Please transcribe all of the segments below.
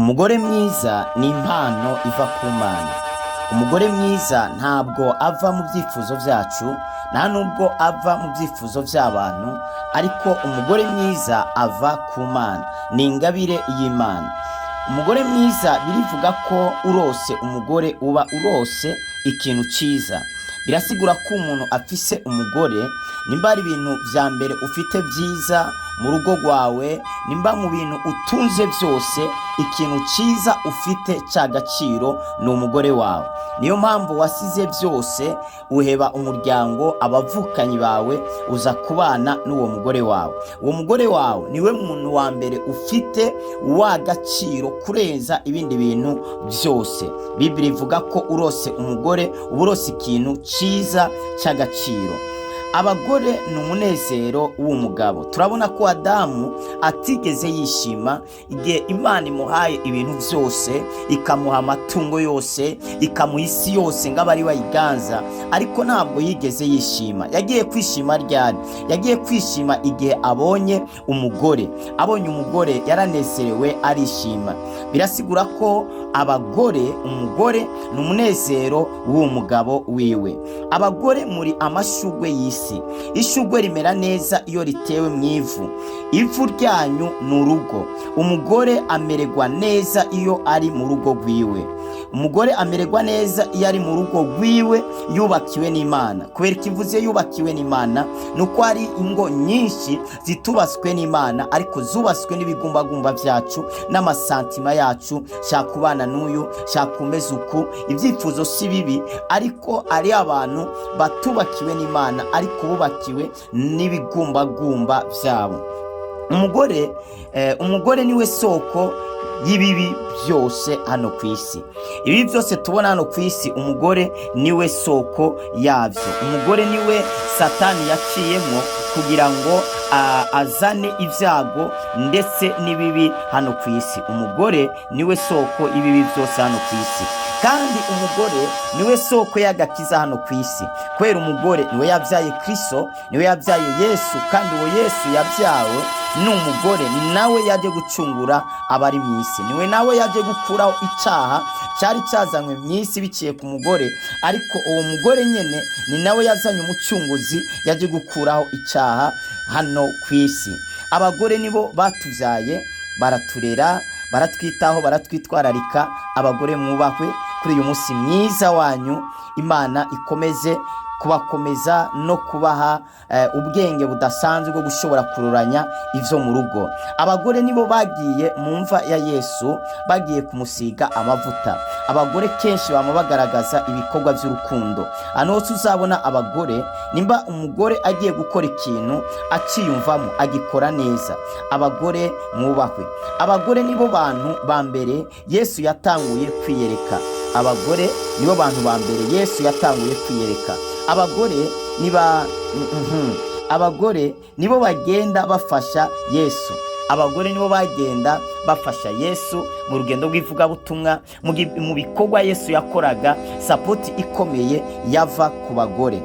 Umugore mwiza ni impano iva ku Mana. Umugore mwiza ntabwo ava mu byifuzo byacu, nta nubwo ava mu byifuzo by'abantu, ariko umugore mwiza ava ku Mana, ni ingabire y'Imana. Umugore mwiza birivuga ko urose umugore uba urose ikintu cyiza. Birasigura ko umuntu afise umugore, nimba ari ibintu vya mbere ufite byiza mu rugo rwawe, nimba mu bintu utunze byose, ikintu cyiza ufite cy'agaciro ni umugore wawe. Niyo mpamvu wasize byose uheba umuryango, abavukanyi bawe, uza kubana n'uwo mugore wawe. Uwo mugore wawe niwe muntu wa mbere ufite w'agaciro kurenza ibindi bintu byose. Biblia ivuga ko urose umugore uba urose ikintu cyiza cy'agaciro. Abagore ni umunezero w'umugabo. Turabona ko Adamu atigeze yishima igihe Imana imuhaye ibintu byose, ikamuha amatungo yose, ikamuha isi yose ngo abe ari wayiganza, ariko ntabwo yigeze yishima. Yagiye kwishima ryari? Yagiye kwishima igihe abonye umugore. Abonye umugore yaranezerewe, arishima. Birasigura ko umugore ni umunezero w'umugabo wiwe. Abagore muri amashugwe y'isi. Ishugwe rimera neza iyo ritewe mu ivu. Ivu ryanyu ni urugo. Umugore amererwa neza iyo ari mu rugo rwiwe. Umugore amererwa neza iyo ari mu rugo rwiwe yubakiwe n'Imana. Kubera ikivuze yubakiwe n'Imana, nuko hari ingo nyinshi zitubaswe n'Imana, ariko zubaswe n'ibigumbagumba byacu n'amasantima yacu, shaka kubana n'uyu, shaka kumeza uku. Ibyifuzo si bibi, ariko ari abantu batubakiwe n'Imana, ariko bubakiwe n'ibigumbagumba byabo. Umugore niwe soko y'ibibi byose hano ku isi. Ibi byose tubona hano ku isi, umugore niwe soko yabyo. Umugore niwe Satani yaciyemo kugira ngo azane ibyago ndetse n'ibibi hano ku isi. Umugore niwe soko y'ibibi byose hano ku isi, kandi umugore niwe soko y'agakiza hano ku isi. Kubera umugore niwe yabyaye Kristo, niwe yabyaye Yesu, kandi uwo Yesu yabyawe n'umugore ni nawe yaje gucungura abari mu isi. Niwe nawe yaje gukuraho icyaha cyari cyazanywe mu isi biciye ku mugore, ariko uwo mugore nyene ni nawe yazanye umucunguzi, yaje gukuraho icyaha hano ku isi. Abagore nibo batuvyaye, baraturera, baratwitaho, baratwitwararika. Abagore mwubahwe kuri uyu munsi mwiza wanyu. Imana ikomeze kubakomeza no kubaha ubwenge budasanzwe bwo gushobora kururanya ivyo mu rugo. Abagore nibo bagiye mu mva ya Yesu, bagiye kumusiga amavuta. Abagore kenshi bama bagaragaza ibikorwa by'urukundo. Hano hose uzabona abagore, nimba umugore agiye gukora ikintu aciyumvamo, agikora neza. Abagore mwubahwe. Abagore nibo bantu ba mbere Yesu yatanguye kwiyereka. Abagore nibo bantu ba mbere Yesu yatanguye kwiyereka. Abagore nibo bagenda bafasha Yesu. Abagore nibo bagenda bafasha Yesu mu rugendo rw'ivugabutumwa, mu bikorwa Yesu yakoraga. Sapoti ikomeye yava ku bagore.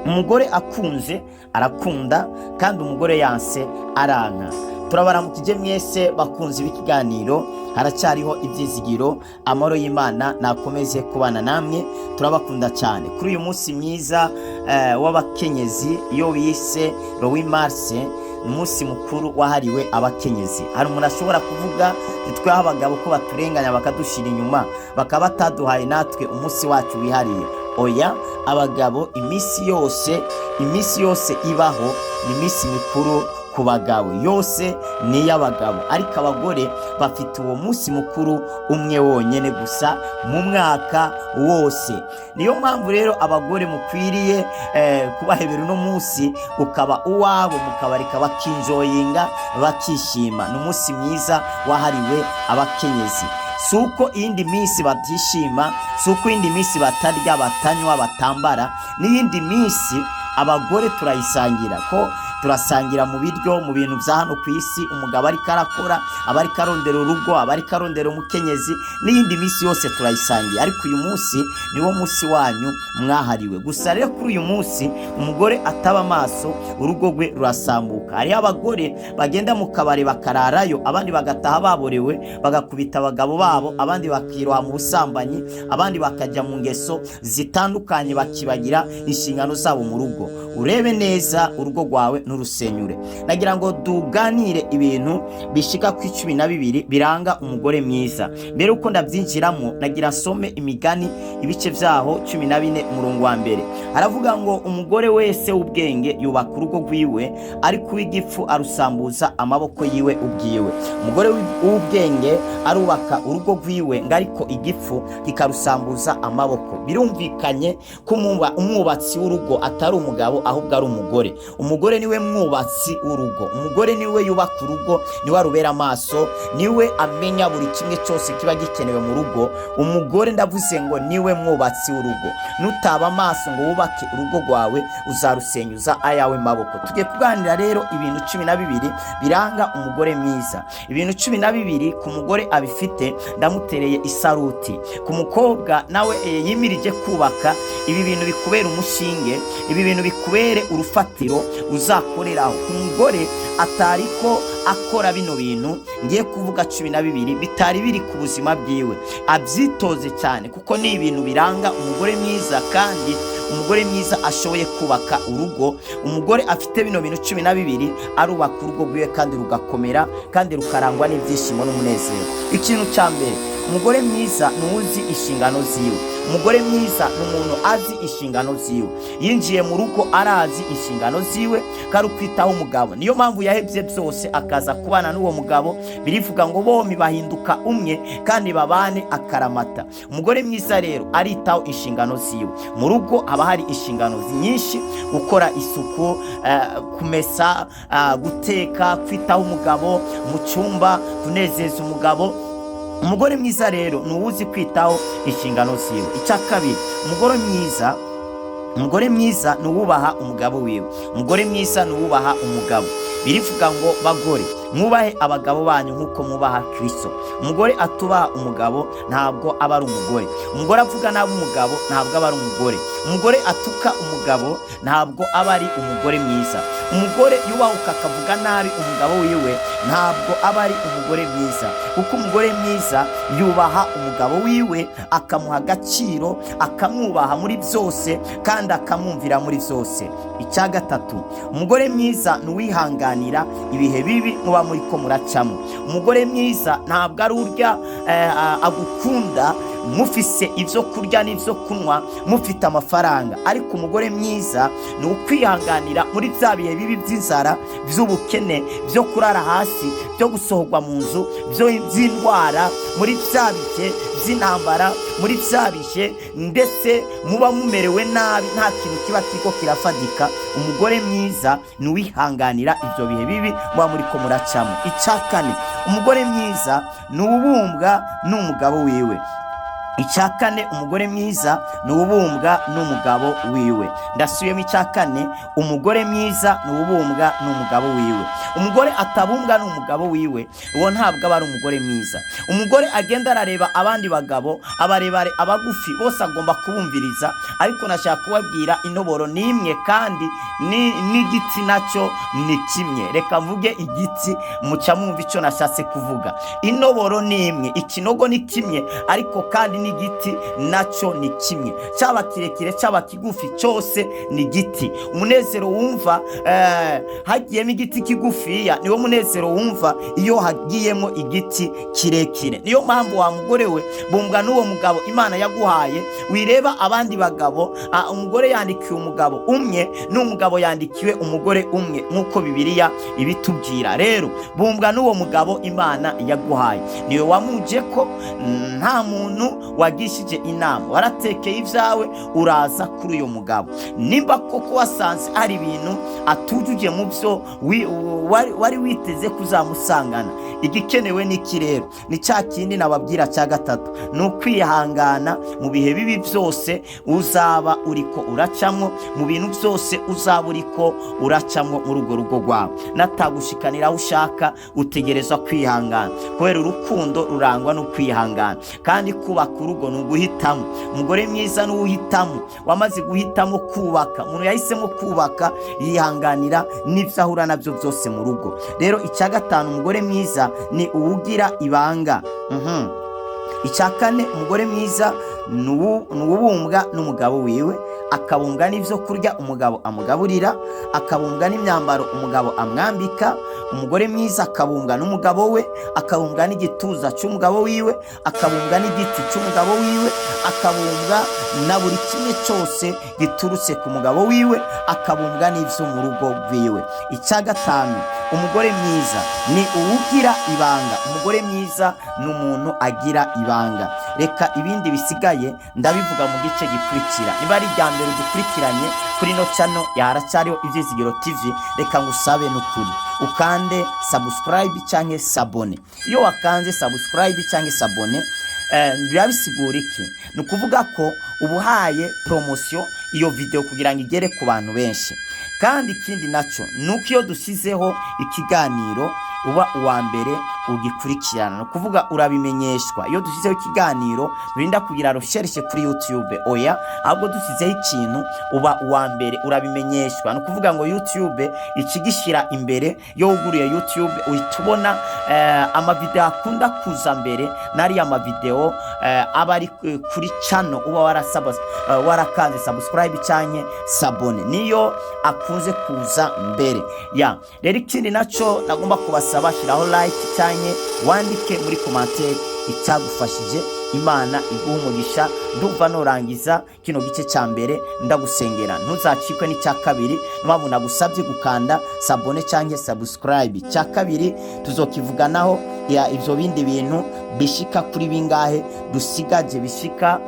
Umugore akunze arakunda, kandi umugore yanse aranka. Turabaramukije mwese bakunzi b'ikiganiro, haracyariho ibyizigiro. Amahoro y'Imana nakomeze kubana namwe, turabakunda cyane. Kuri uyu munsi mwiza w'abakenyezi, iyo bise Lowi Marse, umunsi mukuru wahariwe abakenyezi. Hari umuntu ashobora kuvuga twe abagabo ko baturenganya bakadushira inyuma, bakaba bataduhaye natwe umunsi wacu wihariye. Oya, abagabo iminsi yose ibaho ni iminsi mikuru ku bagabo, yose ni y'abagabo, ariko abagore bafite uwo munsi mukuru umwe wonyene gusa mu mwaka wose. Niyo mpamvu rero abagore mukwiriye kubahebera uno munsi ukaba uwabo, mukabareka bakinjoyinga, bakishima. Ni umunsi mwiza wahariwe abakenyezi. Suko iyindi minsi batishima, suko iyindi minsi batarya, batanywa, batambara, n'iyindi minsi abagore turayisangira. Ko turasangira mu biryo, mu bintu bya hano ku isi umugabo ariko arakora, aba ariko arondera urugo, aba ariko arondera umukenyezi, n'iyindi minsi yose turayisangiye. Ariko uyu munsi niwo munsi wanyu mwahariwe. Gusa rero kuri uyu munsi umugore ataba amaso urugo rwe rurasambuka. Hariho abagore bagenda mu kabari bakararayo, abandi bagataha baborewe bagakubita abagabo babo, abandi bakiroha mu busambanyi, abandi bakajya mu ngeso zitandukanye bakibagira inshingano zabo mu rugo. Urebe neza urugo rwawe n'urusenyure. Nagira ngo tuganire ibintu bishika ku 12 biranga umugore mwiza. Mbere uko ndabyinjiramo nagira some Imigani ibice byaho 14 umurongo wa mbere. Aravuga ngo umugore wese w'ubwenge yubaka urugo rwiwe, ariko uw'igifu arusambuza amaboko yiwe ubwiwe. Umugore w'ubwenge arubaka urugo rwiwe, ngariko igifu kikarusambuza amaboko. Birumvikanye ko umwubatsi w'urugo atari umugabo ahubwo ari umugore. Umugore niwe mwubatsi w'urugo. Umugore niwe yubaka urugo, niwe arubera amaso, niwe amenya buri kimwe cyose kiba gikenewe mu rugo. Umugore ndavuze ngo niwe mwubatsi w'urugo. Nutaba amaso ngo wubake urugo rwawe uzarusenyuza ayawe maboko. Tugiye kuganira rero ibintu 12 biranga umugore mwiza. Ibintu 12 ku mugore abifite ndamutereye isaruti. Ku mukobwa nawe yimirije kubaka, ibi bintu bikubera umushinge, ibi bintu bikubere urufatiro uzakoreraho. Ku mugore atariko akora bino bintu ngiye kuvuga 12 bitari biri ku buzima bwiwe, abyitoze cyane, kuko ni ibintu biranga umugore mwiza, kandi umugore mwiza ashoboye kubaka urugo. Umugore afite bino bintu 12 arubaka urugo rwiwe kandi rugakomera, kandi rukarangwa n'ibyishimo n'umunezero. Ikintu cya mbere, umugore mwiza nuzi inshingano ziwe. Umugore mwiza n'umuntu azi inshingano ziwe, yinjiye mu rugo arazi inshingano ziwe, karukwitaho umugabo. Niyo mpamvu yahebye byose akaza kubana n'uwo mugabo. Birivuga ngo bombi bahinduka umwe kandi babane akaramata. Umugore mwiza rero aritaho inshingano ziwe. Mu rugo haba hari inshingano nyinshi: gukora isuku, kumesa, guteka, kwitaho umugabo mu cyumba, kunezeza umugabo. Umugore mwiza rero nuwuzi kwitaho inshingano ziwe. Icya kabiri, umugore mwiza nuwubaha umugabo wiwe. Umugore mwiza nuwubaha umugabo. Birivuga ngo bagore mwubahe abagabo banyu nkuko mwubaha Kristo. Umugore atubaha umugabo ntabwo aba ari umugore. Umugore avuga nabi umugabo ntabwo aba ari umugore. Umugore atuka umugabo ntabwo aba ari umugore mwiza. Umugore yubahuka akavuga nabi umugabo wiwe ntabwo aba ari umugore mwiza, kuko umugore mwiza yubaha umugabo wiwe, akamuha agaciro, akamwubaha muri byose, kandi akamwumvira muri byose. Icya gatatu, umugore mwiza nuwihanganira ibihe bibi muba muri ko muracamo. Umugore mwiza ntabwo ari urya agukunda mufise ibyo kurya n'ibyo kunywa, mufite amafaranga. Ariko umugore mwiza ni ukwihanganira muri bya bihe bibi by'inzara, by'ubukene, byo kurara hasi, byo gusohorwa mu nzu, by'indwara, muri bya bihe by'intambara, muri bya bihe ndetse muba mumerewe nabi, nta kintu kiba kiko kirafadika. Umugore mwiza ni uwihanganira ibyo bihe bibi muba muri ko muracamo. Icya kane, umugore mwiza ni ubumbwa n'umugabo wiwe. Icya kane, umugore mwiza ni ubumbwa n'umugabo wiwe. Ndasubiyemo icya kane, umugore mwiza ni ubumbwa n'umugabo wiwe. Umugore atabumbwa n'umugabo wiwe, uwo ntabwo aba ari umugore mwiza. Umugore agenda arareba abandi bagabo, abarebare, abagufi, bose agomba kubumviriza. Ariko nashaka kubabwira intoboro ni imwe, kandi n'igiti nacyo ni kimwe. Reka mvuge igiti muca mwumva icyo nashatse kuvuga. Intoboro ni imwe, ikinogo ni kimwe, ariko kandi n'igiti nacyo ni kimwe. Cyaba kirekire cyaba kigufi, cyose ni giti. Umunezero wumva hagiyemo igiti kigufiya niwo munezero wumva iyo hagiyemo igiti kirekire. Niyo mpamvu wa mugore we, bumbwa n'uwo mugabo Imana yaguhaye. Wireba abandi bagabo, umugore yandikiwe umugabo umwe n'umugabo yandikiwe umugore umwe, nk'uko Bibiliya ibitubwira. Rero bumbwa n'uwo mugabo Imana yaguhaye, niwe wamuje ko nta muntu wagishije inama, waratekeye ibyawe uraza kuri uyu mugabo. Nimba koko wasanze hari ibintu atujuje mu byo wari witeze kuzamusangana, igikenewe n'iki rero? Ni cya kindi nababwira cya gatatu, ni ukwihangana mu bihe bibi byose uzaba uriko uracamo, mu bintu byose uzaba uriko uracamo muri urwo rugo rwawe. Natagushikanira aho ushaka utegereza kwihangana, kubera urukundo rurangwa no kwihangana. Kandi kubaka urugo ni uguhitamo. Umugore mwiza ni uwuhitamo, wamaze guhitamo kubaka. Umuntu yahisemo kubaka yihanganira n'ibyo ahura nabyo byose mu rugo. Rero icya gatanu, umugore mwiza ni uwugira ibanga. Icya kane, umugore mwiza ni uwubumbwa n'umugabo wiwe, akabumbwa n'ibyo kurya umugabo amugaburira, akabumbwa n'imyambaro umugabo amwambika. Umugore mwiza akabumbwa n'umugabo we, akabumbwa n'igituza cy'umugabo wiwe, akabumbwa n'igiti cy'umugabo wiwe, akabumbwa na buri kimwe cyose giturutse ku mugabo wiwe, akabumbwa n'ibyo mu rugo rwiwe. Icya gatanu, umugore mwiza ni uwugira ibanga. Umugore mwiza ni umuntu agira ibanga. Reka ibindi bisigaye ndabivuga mu gice gikurikira. Niba ari irya mbere dukurikiranye kuri no channel ya Haracyariho Ibyizigiro TV, reka ngusabe n'ukuri ukande subscribe cyangwa sabone. Iyo wakanze subscribe cyangwa sabone, birabisigura iki? Ni ukuvuga ko ubuhaye promotion iyo video kugira ngo igere ku bantu benshi. Kandi ikindi nacyo nuko iyo dusizeho ikiganiro uba uwa mbere ugikurikirana, no kuvuga urabimenyeshwa. Iyo dusizeho ikiganiro birinda kugira recherche kuri YouTube, oya, ahubwo dusizeho ikintu uba uwa mbere urabimenyeshwa. No kuvuga ngo YouTube ikigishira imbere, yo uguruye YouTube uhitubona amavideo akunda kuza mbere, nari amavideo aba ari kuri channel uba warakanze subscribe cyanye sabone, niyo akunze kuza mbere. Rero ikindi naco nagomba kubasaba, shiraho like cyanye wandike muri commentaire icyagufashije. Imana iguha umugisha. Ndumva norangiza kino gice cya mbere ndagusengera, ntuzacikwe n'icya kabiri. Mpamvu nagusabye gukanda sabone cyangwa subscribe. Cya kabiri tuzokivuganaho ibyo bindi bintu bishika kuri bingahe dusigaje, bishika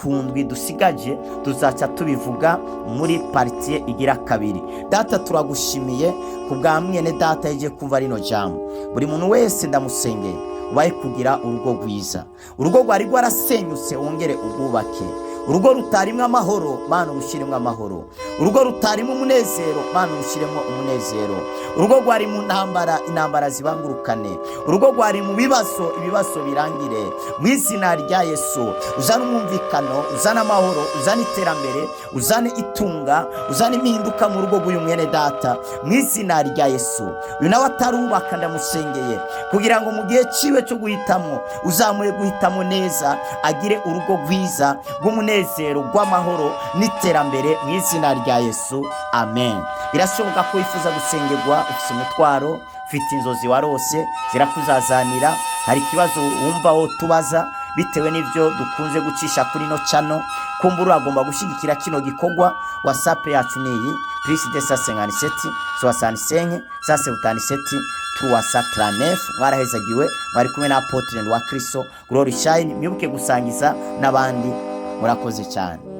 kundwi dusigaje, tuzaca tubivuga muri partie igira kabiri. Data, turagushimiye kubwa mwene data yaje kumva rino jambo. Buri muntu wese ndamusengeye ubaye kugira urugo rwiza, urugo rwari rwarasenyutse wongere ubwubake. Urugo rutarimwe amahoro, Mana urushiremwe amahoro. Urugo rutarimo umunezero, Mana urushiremwe umunezero. Urugo rwari mu ntambara, intambara zibangurukane. Urugo rwari mu bibazo, ibibazo birangire mu izina rya Yesu. Uzana umwumvikano, uzana amahoro, uzana iterambere, uzana itunga, uzana impinduka mu rugo rw'uyu mwene data mu izina rya Yesu. Uyu nawe atarubaka ndamusengeye kugira ngo mu gihe ciwe cyo guhitamo uzamuye guhitamo neza, agire urugo rwiza rw'umunezero, rw'amahoro n'iterambere mu izina rya Yesu. Amen. Birashoboka ko wifuza gusengerwa, ufite umutwaro, ufite inzozi warose zirakuzazanira, hari ikibazo wumva wo tubaza bitewe n'ibyo dukunze gucisha kuri no channel, kumbura agomba gushigikira kino gikorwa. WhatsApp yacu ni iyi +257 65 77 339. Mwarahezagiwe, mwari kumwe na Apotre wa Kristo Glory Shine. Mwibuke gusangiza n'abandi. Murakoze cyane.